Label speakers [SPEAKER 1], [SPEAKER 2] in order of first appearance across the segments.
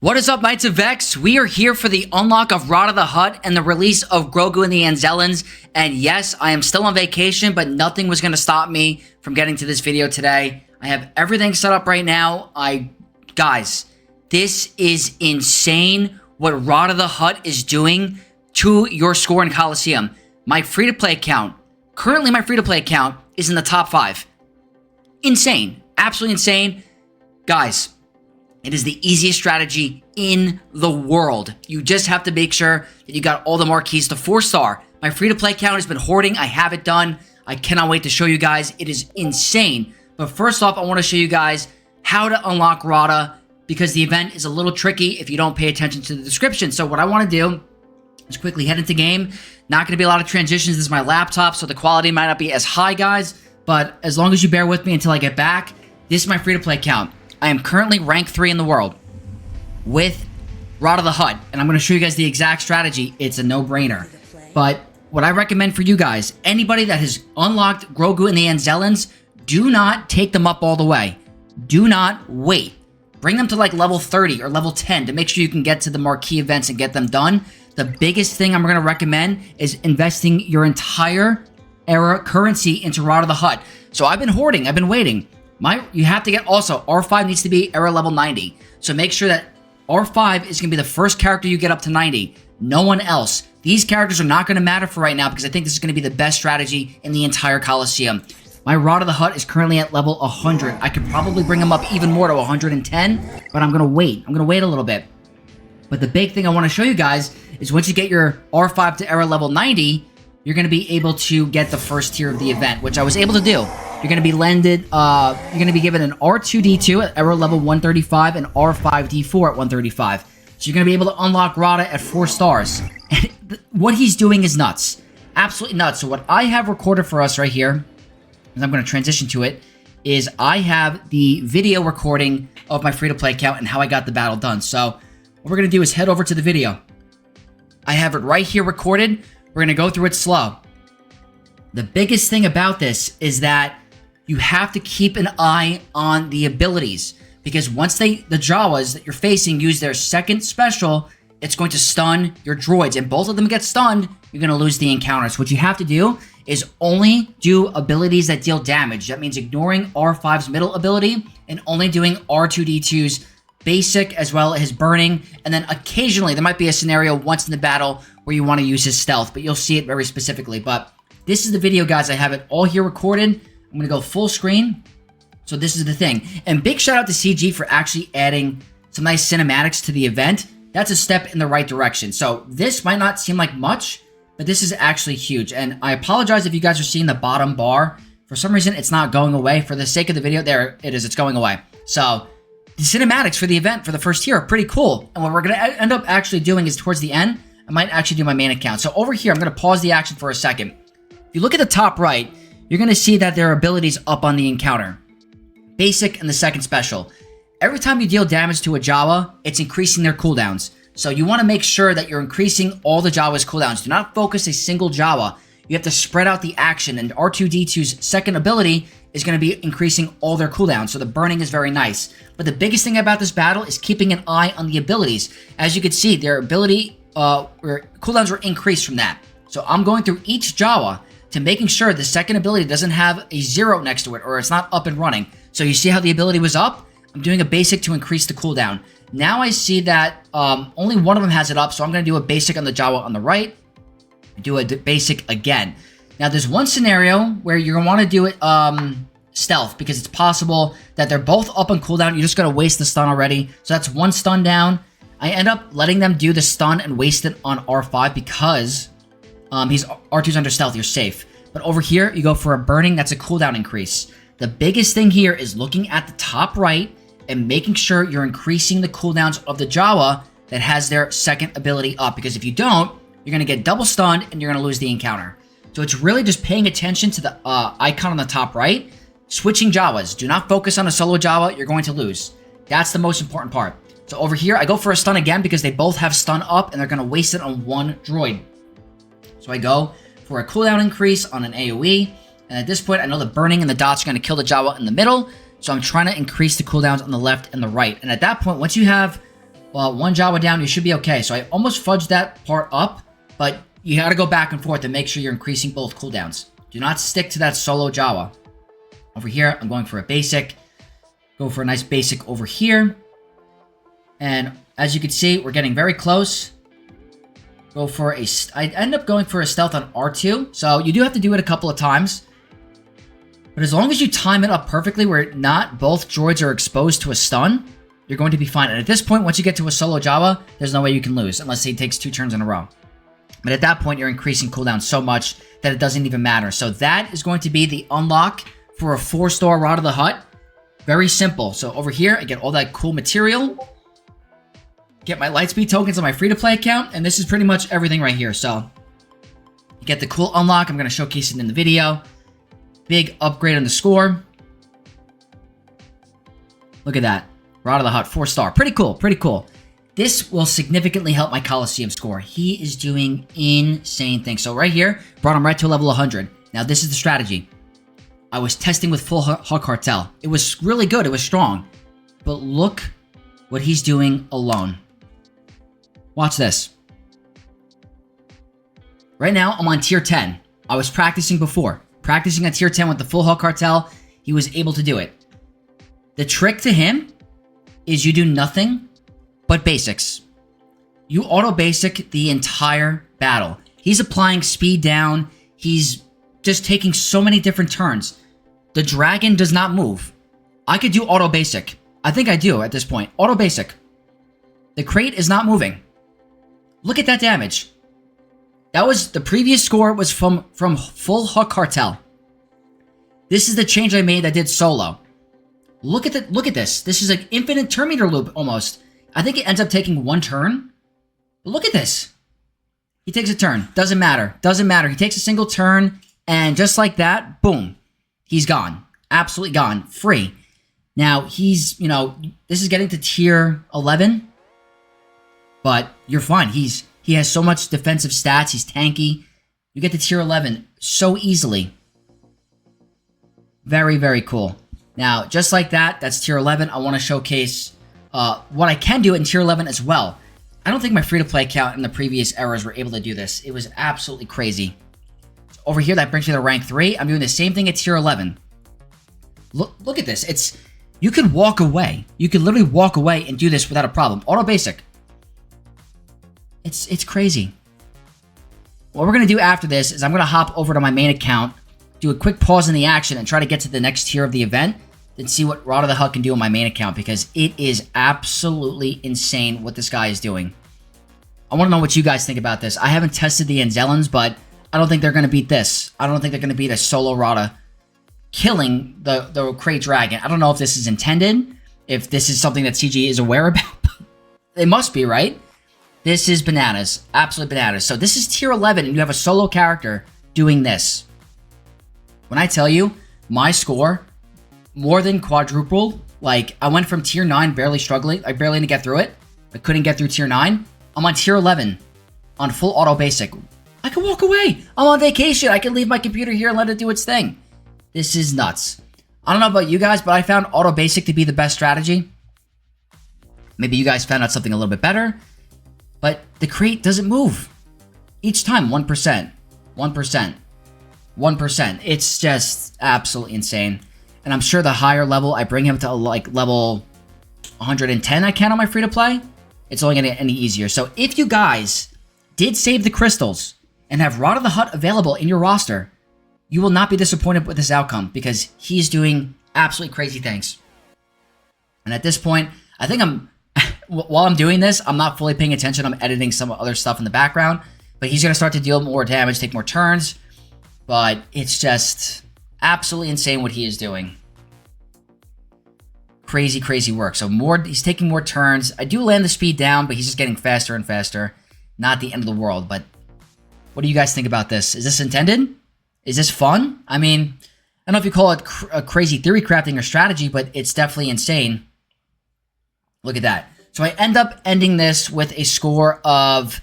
[SPEAKER 1] What is up, Knights of Vex? We are here for the unlock of Rotta the Hutt and the release of Grogu and the Anzellans. And yes, I am still on vacation, but nothing was going to stop me from getting to this video today. I have everything set up right now. Guys, this is insane what Rotta the Hutt is doing to your score in Colosseum. My free-to-play account, currently my free-to-play account, is in the top 5. Insane. Absolutely insane. Guys, it is the easiest strategy in the world. You just have to make sure that you got all the marquees to 4-star. My free-to-play account has been hoarding. I have it done. I cannot wait to show you guys. It is insane. But first off, I want to show you guys how to unlock Rotta, because the event is a little tricky if you don't pay attention to the description. So what I want to do is quickly head into game. Not going to be a lot of transitions. This is my laptop, so the quality might not be as high, guys. But as long as you bear with me until I get back, this is my free-to-play account. I am currently rank 3 in the world with Rotta the Hutt, and I'm going to show you guys the exact strategy. It's a no-brainer. But what I recommend for you guys, anybody that has unlocked Grogu and the Anzellans, do not take them up all the way. Do not wait. Bring them to like level 30 or level 10 to make sure you can get to the marquee events and get them done. The biggest thing I'm going to recommend is investing your entire era currency into Rotta the Hutt. So I've been hoarding. I've been waiting. You have to get also, R5 needs to be era level 90. So make sure that R5 is going to be the first character you get up to 90. No one else. These characters are not going to matter for right now because I think this is going to be the best strategy in the entire Colosseum. My Rotta the Hutt is currently at level 100. I could probably bring him up even more to 110, but I'm going to wait. I'm going to wait a little bit. But the big thing I want to show you guys is once you get your R5 to era level 90, you're going to be able to get the first tier of the event, which I was able to do. You're going to be you're going to be given an R2D2 at era level 135 and R5D4 at 135. So you're going to be able to unlock Rotta at 4 stars. And what he's doing is nuts. Absolutely nuts. So what I have recorded for us right here, and I'm going to transition to it, is I have the video recording of my free-to-play account and how I got the battle done. So what we're going to do is head over to the video. I have it right here recorded. We're going to go through it slow. The biggest thing about this is that you have to keep an eye on the abilities, because once the Jawas that you're facing use their second special, it's going to stun your droids, and both of them get stunned, you're going to lose the encounter. So what you have to do is only do abilities that deal damage. That means ignoring R5's middle ability and only doing R2D2's basic as well as his burning, and then occasionally there might be a scenario once in the battle where you want to use his stealth, but you'll see it very specifically. But this is the video, guys. I have it all here recorded. I'm going to go full screen. So this is the thing. And big shout out to CG for actually adding some nice cinematics to the event. That's a step in the right direction. So this might not seem like much, but this is actually huge. And I apologize if you guys are seeing the bottom bar. For some reason, it's not going away. For the sake of the video, there it is. It's going away. So the cinematics for the event for the first tier are pretty cool. And what we're going to end up actually doing is towards the end, I might actually do my main account. So over here, I'm going to pause the action for a second. If you look at the top right, you're going to see that there are abilities up on the encounter. Basic and the second special. Every time you deal damage to a Jawa, it's increasing their cooldowns. So you want to make sure that you're increasing all the Jawa's cooldowns. Do not focus a single Jawa. You have to spread out the action, and R2D2's second ability is going to be increasing all their cooldowns. So the burning is very nice. But the biggest thing about this battle is keeping an eye on the abilities. As you can see, their ability cooldowns were increased from that. So I'm going through each Jawa to making sure the second ability doesn't have a 0 next to it, or it's not up and running. So you see how the ability was up? I'm doing a basic to increase the cooldown. Now I see that only one of them has it up, so I'm going to do a basic on the Jawa on the right, do a basic again. Now there's one scenario where you're going to want to do it stealth, because it's possible that they're both up on cooldown. You're just going to waste the stun already. So that's one stun down. I end up letting them do the stun and waste it on R5 because he's R2's under stealth, you're safe. But over here, you go for a burning, that's a cooldown increase. The biggest thing here is looking at the top right and making sure you're increasing the cooldowns of the Jawa that has their second ability up, because if you don't, you're going to get double stunned and you're going to lose the encounter. So it's really just paying attention to the icon on the top right, switching Jawas. Do not focus on a solo Jawa, you're going to lose. That's the most important part. So over here, I go for a stun again because they both have stun up and they're going to waste it on one droid. So I go for a cooldown increase on an AoE, and at this point I know the burning and the dots are going to kill the Jawa in the middle, so I'm trying to increase the cooldowns on the left and the right. And at that point, once you have Well, 1 Jawa down, you should be okay. So I almost fudged that part up, but you gotta go back and forth and make sure you're increasing both cooldowns. Do not stick to that solo Jawa. Over here, I'm going for a basic. Go for a nice basic over here. And as you can see, we're getting very close. Go for a... I end up going for a stealth on R2. So you do have to do it a couple of times. But as long as you time it up perfectly where not both droids are exposed to a stun, you're going to be fine. And at this point, once you get to a solo Jawa, there's no way you can lose unless he takes 2 turns in a row. But at that point, you're increasing cooldown so much that it doesn't even matter. So that is going to be the unlock for a 4-star Rotta the Hutt. Very simple. So over here, I get all that cool material. Get my Lightspeed tokens on my free-to-play account. And this is pretty much everything right here. So you get the cool unlock. I'm going to showcase it in the video. Big upgrade on the score. Look at that. Rotta the Hutt, 4-star. Pretty cool. Pretty cool. This will significantly help my Colosseum score. He is doing insane things. So right here, brought him right to a level 100. Now this is the strategy. I was testing with full Hutt Cartel. It was really good. It was strong. But look what he's doing alone. Watch this. Right now, I'm on tier 10. I was practicing before. Practicing at tier 10 with the full Hutt Cartel. He was able to do it. The trick to him is you do nothing but basics. You auto basic the entire battle. He's applying speed down. He's just taking so many different turns. The dragon does not move. I could do auto basic. I think I do at this point. Auto basic. The KRAYT is not moving. Look at that damage. That was the previous score was from full Hutt Cartel. This is the change I made that did solo. Look at this. This is an infinite turn meter loop almost. I think it ends up taking 1 turn. But look at this. He takes a turn. Doesn't matter. Doesn't matter. He takes a single turn, and just like that, boom. He's gone. Absolutely gone. Free. Now, he's, this is getting to tier 11. But you're fine. He has so much defensive stats. He's tanky. You get to tier 11 so easily. Very, very cool. Now, just like that, that's tier 11. I want to showcase what I can do in tier 11 as well. I don't think my free-to-play account in the previous eras were able to do this. It was absolutely crazy. So over here, that brings me to rank 3. I'm doing the same thing at tier 11. Look at this. You could walk away. You could literally walk away and do this without a problem. Auto basic. It's crazy. What we're going to do after this is I'm going to hop over to my main account, do a quick pause in the action, and try to get to the next tier of the event, then see what Rotta the Hutt can do on my main account, because it is absolutely insane what this guy is doing. I want to know what you guys think about this. I haven't tested the Anzellans, but I don't think they're going to beat this. I don't think they're going to beat a solo Rotta killing the KRAYT Dragon. I don't know if this is intended, if this is something that CG is aware about. They must be, right? This is bananas. Absolute bananas. So this is tier 11, and you have a solo character doing this. When I tell you, my score more than quadrupled. Like, I went from tier 9 barely struggling. I barely didn't get through it. I couldn't get through tier 9. I'm on tier 11 on full auto basic. I can walk away. I'm on vacation. I can leave my computer here and let it do its thing. This is nuts. I don't know about you guys, but I found auto basic to be the best strategy. Maybe you guys found out something a little bit better. But the KRAYT doesn't move. Each time, 1%. 1%. 1%. It's just absolutely insane. And I'm sure the higher level, I bring him to like level 110 I can on my free-to-play, it's only going to get any easier. So if you guys did save the crystals and have Rotta the Hutt available in your roster, you will not be disappointed with this outcome, because he's doing absolutely crazy things. And at this point, I think while I'm doing this, I'm not fully paying attention. I'm editing some other stuff in the background, but he's going to start to deal more damage, take more turns. But it's just absolutely insane what he is doing. Crazy, crazy work. So he's taking more turns. I do land the speed down, but he's just getting faster and faster. Not the end of the world, but what do you guys think about this? Is this intended? Is this fun? I mean, I don't know if you call it a crazy theory crafting or strategy, but it's definitely insane. Look at that. So I end up ending this with a score of,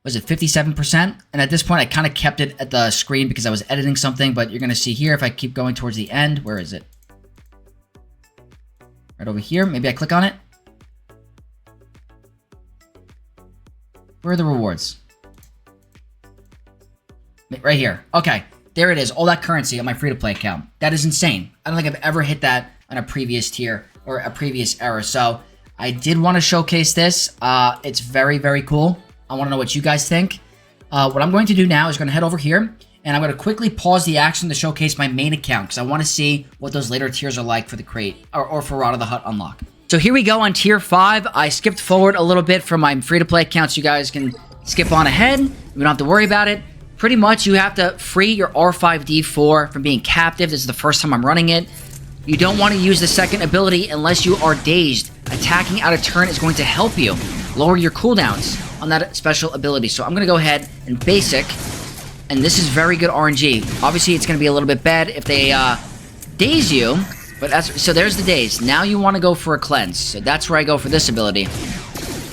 [SPEAKER 1] was it 57%? And at this point, I kind of kept it at the screen because I was editing something, but you're going to see here, if I keep going towards the end, where is it? Right over here. Maybe I click on it. Where are the rewards? Right here. Okay. There it is. All that currency on my free-to-play account. That is insane. I don't think I've ever hit that on a previous tier or a previous era. So I did want to showcase this. It's very, very cool. I want to know what you guys think. What I'm going to do now is going to head over here, and I'm going to quickly pause the action to showcase my main account because I want to see what those later tiers are like for the KRAYT or for Rotta the Hutt unlock. So here we go on tier 5. I skipped forward a little bit from my free-to-play accounts. You guys can skip on ahead. We don't have to worry about it. Pretty much, you have to free your R5D4 from being captive. This is the first time I'm running it. You don't want to use the second ability unless you are dazed. Attacking out of turn is going to help you lower your cooldowns on that special ability. So I'm going to go ahead and basic. And this is very good RNG. Obviously, it's going to be a little bit bad if they daze you. But so there's the daze. Now you want to go for a cleanse. So that's where I go for this ability.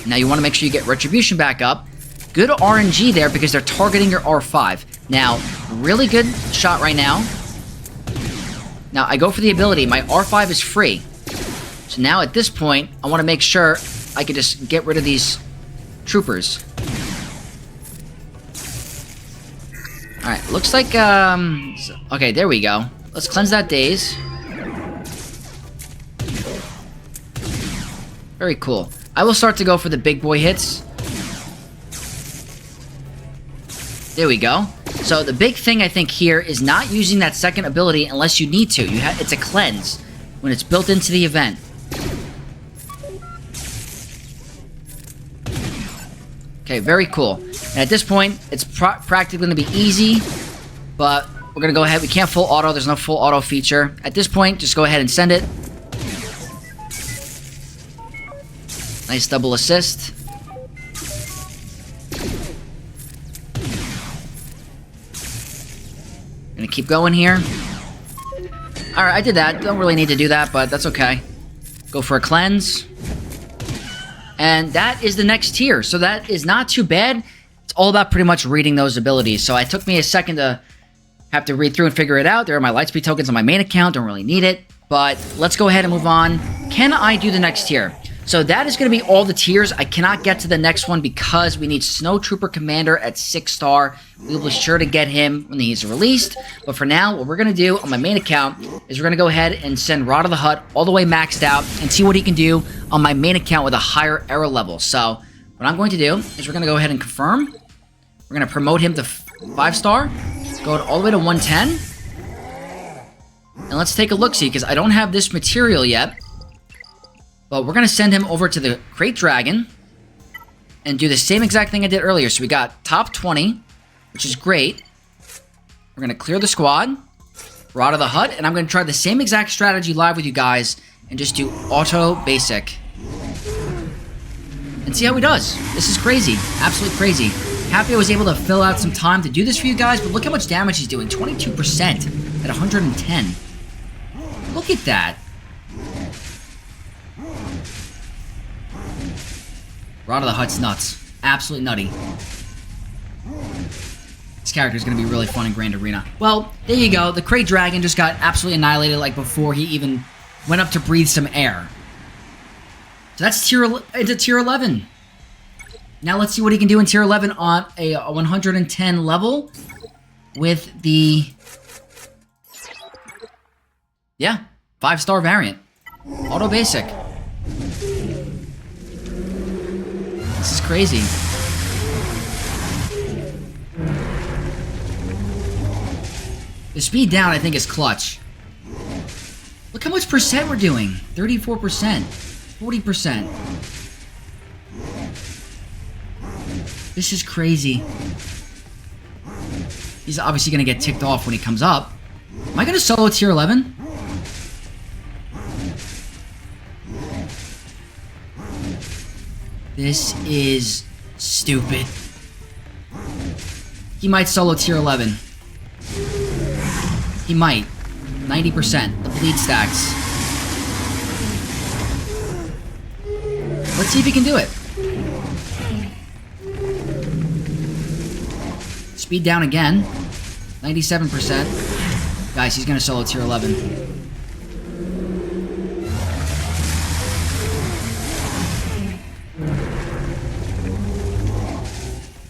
[SPEAKER 1] Now you want to make sure you get retribution back up. Good RNG there because they're targeting your R5. Now, really good shot right now. Now, I go for the ability. My R5 is free. So now at this point, I want to make sure I can just get rid of these troopers. Alright, looks like, okay, there we go. Let's cleanse that daze. Very cool. I will start to go for the big boy hits. There we go. So the big thing I think here is not using that second ability unless you need to. It's a cleanse when it's built into the event. Okay, very cool. And at this point, it's practically going to be easy, but we're going to go ahead. We can't full auto. There's no full auto feature. At this point, just go ahead and send it. Nice double assist. Gonna keep going here. Alright, I did that. Don't really need to do that, but that's okay. Go for a cleanse. And that is the next tier. So that is not too bad. It's all about pretty much reading those abilities. So it took me a second to have to read through and figure it out. There are my Lightspeed tokens on my main account. Don't really need it. But let's go ahead and move on. Can I do the next tier? So that is going to be all the tiers. I cannot get to the next one because we need Snow Trooper Commander at 6-star. We will be sure to get him when he's released. But for now, what we're going to do on my main account is we're going to go ahead and send Rotta the Hutt all the way maxed out and see what he can do on my main account with a higher era level. So what I'm going to do is we're going to go ahead and confirm. We're going to promote him to 5-star. Go all the way to 110. And let's take a look-see because I don't have this material yet. But we're going to send him over to the KRAYT Dragon and do the same exact thing I did earlier. So we got top 20, which is great. We're going to clear the squad, Rotta the Hutt, and I'm going to try the same exact strategy live with you guys and just do auto basic. And see how he does. This is crazy. Absolutely crazy. Happy I was able to fill out some time to do this for you guys, but look how much damage he's doing. 22% at 110. Look at that. Rotta the Hutt's nuts. Absolutely nutty. This character is going to be really fun in Grand Arena. Well, there you go. The KRAYT Dragon just got absolutely annihilated like before he even went up to breathe some air. So that's into tier 11. Now let's see what he can do in tier 11 on a 110 level with the... Yeah, 5-star variant. Auto basic. This is crazy. The speed down, I think, is clutch. Look how much percent we're doing. 34%. 40%. This is crazy. He's obviously going to get ticked off when he comes up. Am I going to solo tier 11? This is stupid. He might solo tier 11. He might. 90%. The bleed stacks. Let's see if he can do it. Speed down again. 97%. Guys, he's gonna solo tier 11.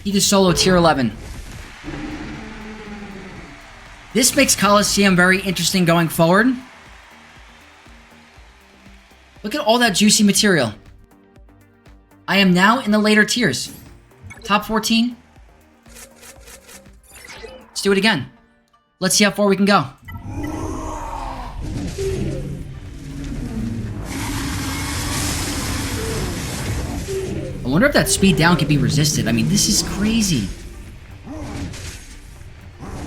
[SPEAKER 1] He just solo tier 11. This makes Colosseum very interesting going forward. Look at all that juicy material. I am now in the later tiers. Top 14. Let's do it again. Let's see how far we can go. I wonder if that speed down can be resisted. I mean, this is crazy.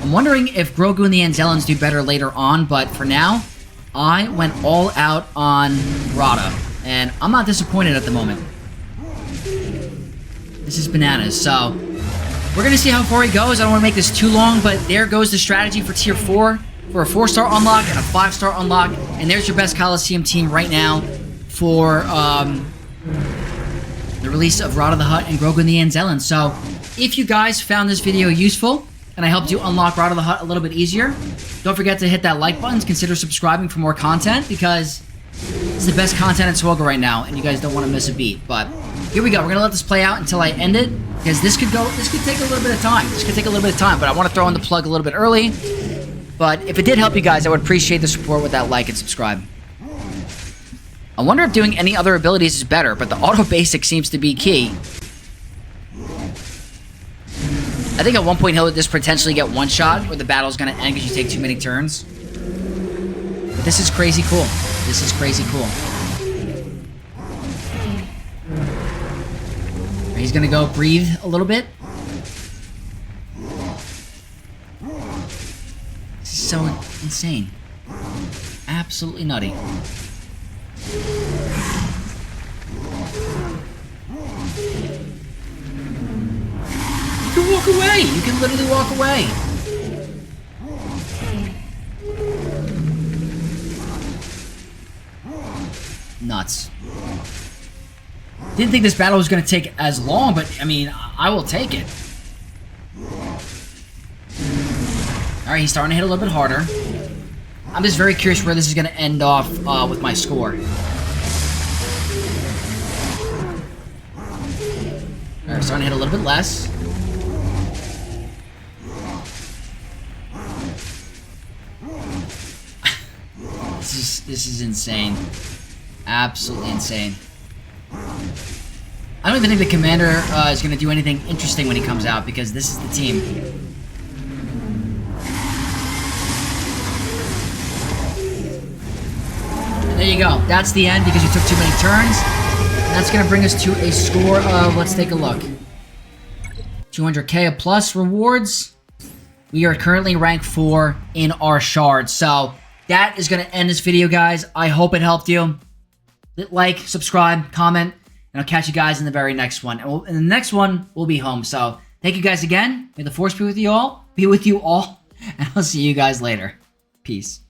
[SPEAKER 1] I'm wondering if Grogu and the Anzellans do better later on, but for now, I went all out on Rotta, and I'm not disappointed at the moment. This is bananas, so we're going to see how far he goes. I don't want to make this too long, but there goes the strategy for Tier 4, for a 4-star unlock and a 5-star unlock, and there's your best Colosseum team right now for the release of Rotta the Hutt and Grogu and the Anzellans. So, if you guys found this video useful, and I helped you unlock Rotta the Hutt a little bit easier, don't forget to hit that like button, consider subscribing for more content, because it's the best content in Swoggle right now, and you guys don't want to miss a beat. But here we go. We're gonna let this play out until I end it, because this could take a little bit of time. But I want to throw in the plug a little bit early. But if it did help you guys, I would appreciate the support with that like and subscribe. I wonder if doing any other abilities is better, but the auto basic seems to be key. I think at one point he'll just potentially get one shot, where the battle's gonna end because you take too many turns. But this is crazy cool. This is crazy cool. He's gonna go breathe a little bit. This is so insane. Absolutely nutty. You can walk away! You can literally walk away! Nuts. Didn't think this battle was going to take as long, but, I mean, I will take it. Alright, he's starting to hit a little bit harder. I'm just very curious where this is going to end off with my score. Alright, starting to hit a little bit less. This is insane. Absolutely insane. I don't even think the commander is going to do anything interesting when he comes out, because this is the team. And there you go. That's the end because you took too many turns. And that's going to bring us to a score of, let's take a look, 200k plus rewards. We are currently ranked 4 in our shards. So that is going to end this video, guys. I hope it helped you. Like, subscribe, comment, and I'll catch you guys in the very next one. And the next one will be home. So thank you guys again. May the force be with you all. And I'll see you guys later. Peace.